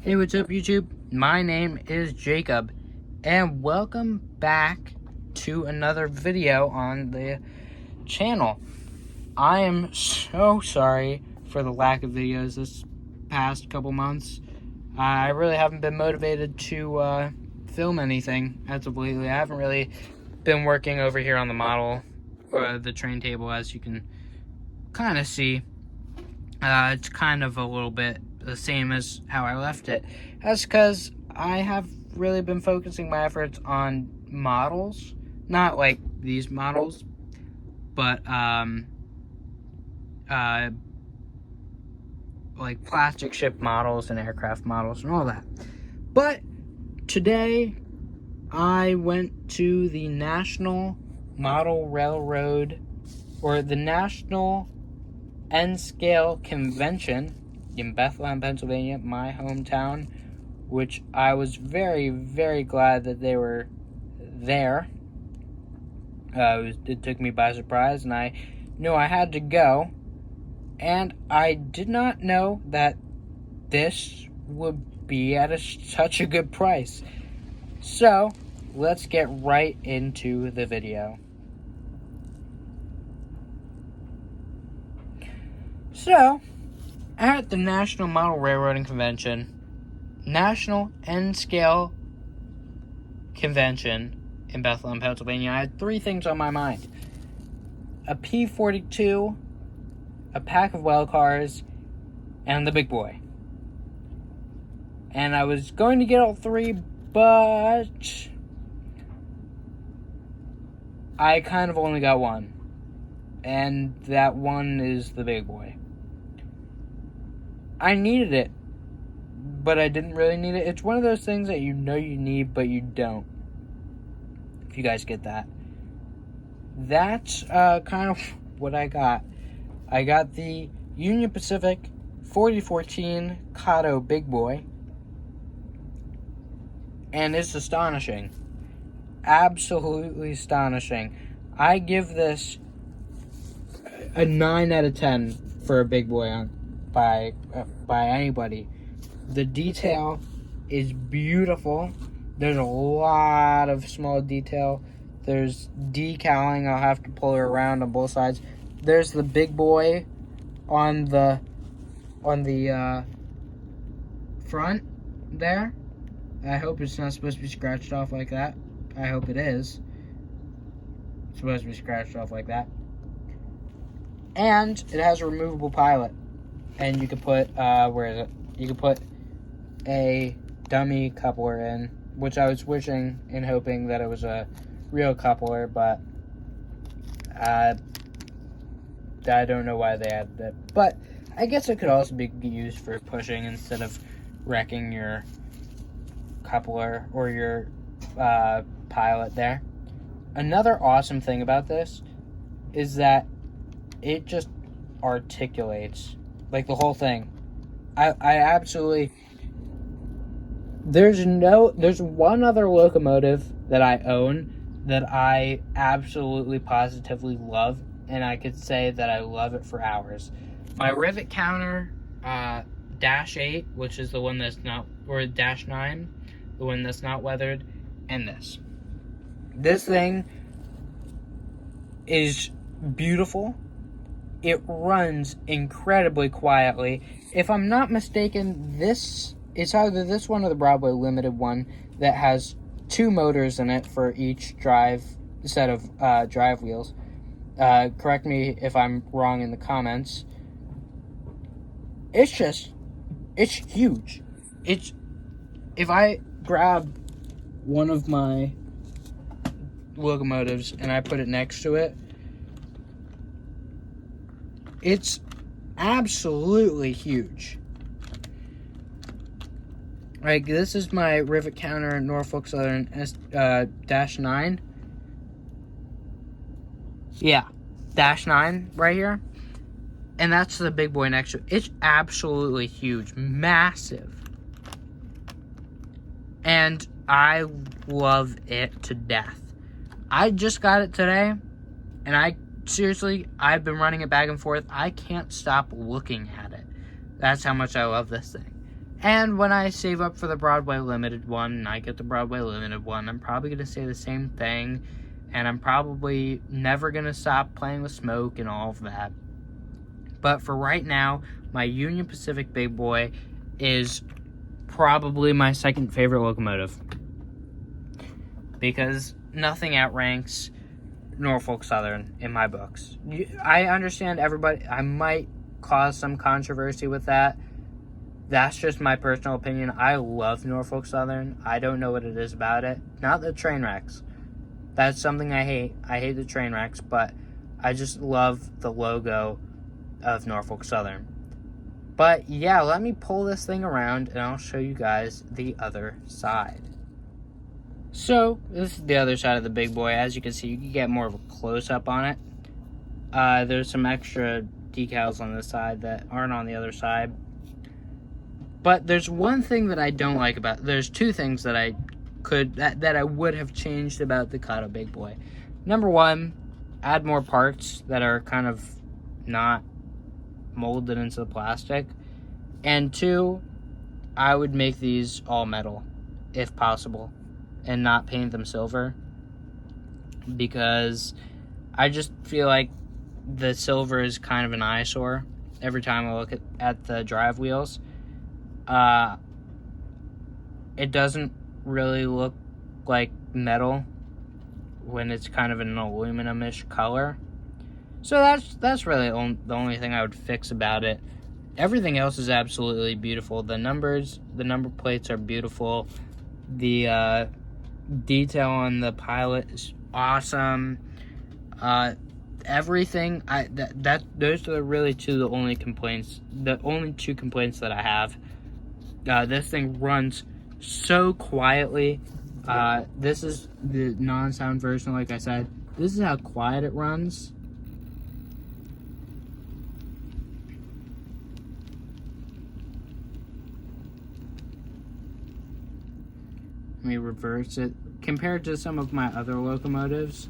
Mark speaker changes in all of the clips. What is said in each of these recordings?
Speaker 1: Hey, what's up YouTube? My name is Jacob and welcome back to another video on the channel. I am so sorry for the lack of videos this past couple months. I really haven't been motivated to film anything as of lately. I haven't really been working over here on the model or the train table, as you can kind of see. It's kind of a little bit the same as how I left it. That's because I have really been focusing my efforts on models, not like these models, but like plastic ship models and aircraft models and all that. But today I went to the National Model Railroad, or the National N-Scale Convention in Bethlehem, Pennsylvania, my hometown, which I was very, very glad that they were there. It took me by surprise, and I knew I had to go. And I did not know that this would be at such a good price. So, let's get right into the video. So, at the National Model Railroading Convention, National N-Scale Convention in Bethlehem, Pennsylvania, I had three things on my mind: a P-42, a pack of well cars, and the Big Boy. And I was going to get all three, but I kind of only got one. And that one is the Big Boy. I needed it, but I didn't really need it. It's one of those things that you know you need, but you don't. If you guys get that. That's kind of what I got. I got the Union Pacific 4014 Kato Big Boy. And it's astonishing. Absolutely astonishing. I give this a 9 out of 10 for a Big Boy by anybody. The detail is beautiful. There's a lot of small detail. There's decaling. I'll have to pull her around on both sides. There's the Big Boy on the front there. I hope it's not supposed to be scratched off like that. I hope it is. It's supposed to be scratched off like that. And it has a removable pilot. And you could put, where is it? You could put a dummy coupler in, which I was wishing and hoping that it was a real coupler, but I don't know why they added it. But I guess it could also be used for pushing instead of wrecking your coupler or your pilot there. Another awesome thing about this is that it just articulates, like, the whole thing. I absolutely... There's one other locomotive that I own that I absolutely positively love, and I could say that I love it for hours. My rivet counter, Dash 8, which is the one that's not, or Dash 9, the one that's not weathered, and this. This thing is beautiful. It runs incredibly quietly. If I'm not mistaken, it's either this one or the Broadway Limited one that has two motors in it for each set of drive wheels. Correct me if I'm wrong in the comments. It's huge. If I grab one of my locomotives and I put it next to it, it's absolutely huge. Like, this is my rivet counter Norfolk Southern Dash 9. Yeah, Dash 9 right here. And that's the Big Boy next to it. It's absolutely huge. Massive. And I love it to death. I just got it today, and I've been running it back and forth. I can't stop looking at it. That's how much I love this thing. And when I save up for the Broadway Limited one, and I get the Broadway Limited one, I'm probably going to say the same thing. And I'm probably never going to stop playing with smoke and all of that. But for right now, my Union Pacific Big Boy is probably my second favorite locomotive. Because nothing outranks Norfolk Southern in my books. I understand everybody, I might cause some controversy with that. That's just my personal opinion. I love Norfolk Southern. I don't know what it is about it. Not the train wrecks. That's something I hate. I hate the train wrecks, but I just love the logo of Norfolk Southern. But yeah, let me pull this thing around and I'll show you guys the other side. So, this is the other side of the Big Boy. As you can see, you can get more of a close-up on it. There's some extra decals on this side that aren't on the other side. But there's one thing that I don't like about it. There's two things that I would have changed about the Kato Big Boy. Number one, add more parts that are kind of not molded into the plastic. And two, I would make these all metal, if possible, and not paint them silver. Because I just feel like the silver is kind of an eyesore every time I look at the drive wheels. It doesn't really look like metal when it's kind of an aluminum-ish color. So that's really the only thing I would fix about it. Everything else is absolutely beautiful. The number plates are beautiful. The detail on the pilot is awesome. Everything those are really the only two complaints that I have. This thing runs so quietly. This is the non-sound version, like I said. This is how quiet it runs. Let me reverse it. Compared to some of my other locomotives,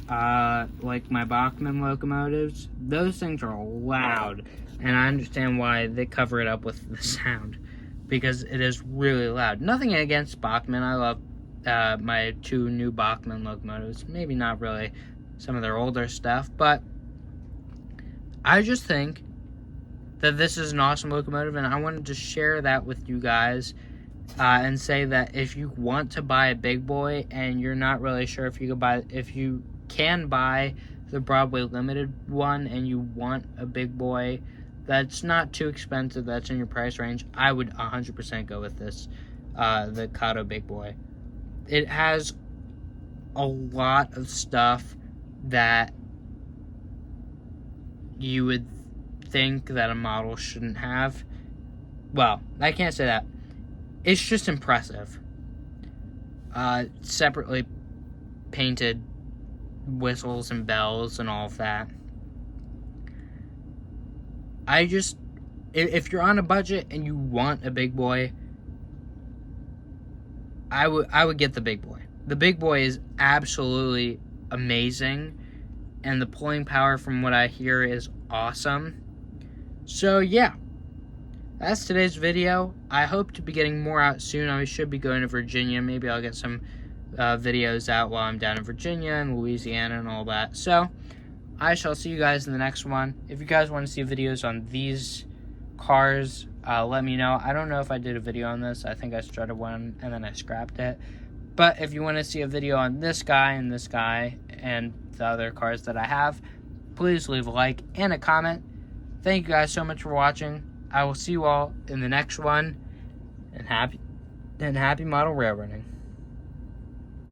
Speaker 1: like my Bachmann locomotives, those things are loud. And I understand why they cover it up with the sound, because it is really loud. Nothing against Bachmann. I love my two new Bachmann locomotives. Maybe not really some of their older stuff, but I just think that this is an awesome locomotive, and I wanted to share that with you guys and say that if you want to buy a Big Boy and you're not really sure if you can buy the Broadway Limited one and you want a Big Boy that's not too expensive, that's in your price range, I would 100% go with this, the Kato Big Boy. It has a lot of stuff that you would think that a model shouldn't have. Well, I can't say that. It's just impressive. Separately painted whistles and bells and all of that. If you're on a budget and you want a Big Boy, I would get the Big Boy. The Big Boy is absolutely amazing, and the pulling power from what I hear is awesome. So yeah, that's today's video. I hope to be getting more out soon. I should be going to Virginia. Maybe I'll get some videos out while I'm down in Virginia and Louisiana and all that. So I shall see you guys in the next one. If you guys want to see videos on these cars, let me know. I don't know if I did a video on this. I think I started one and then I scrapped it. But if you want to see a video on this guy and the other cars that I have, please leave a like and a comment. Thank you guys so much for watching. I will see you all in the next one, and happy model railroading.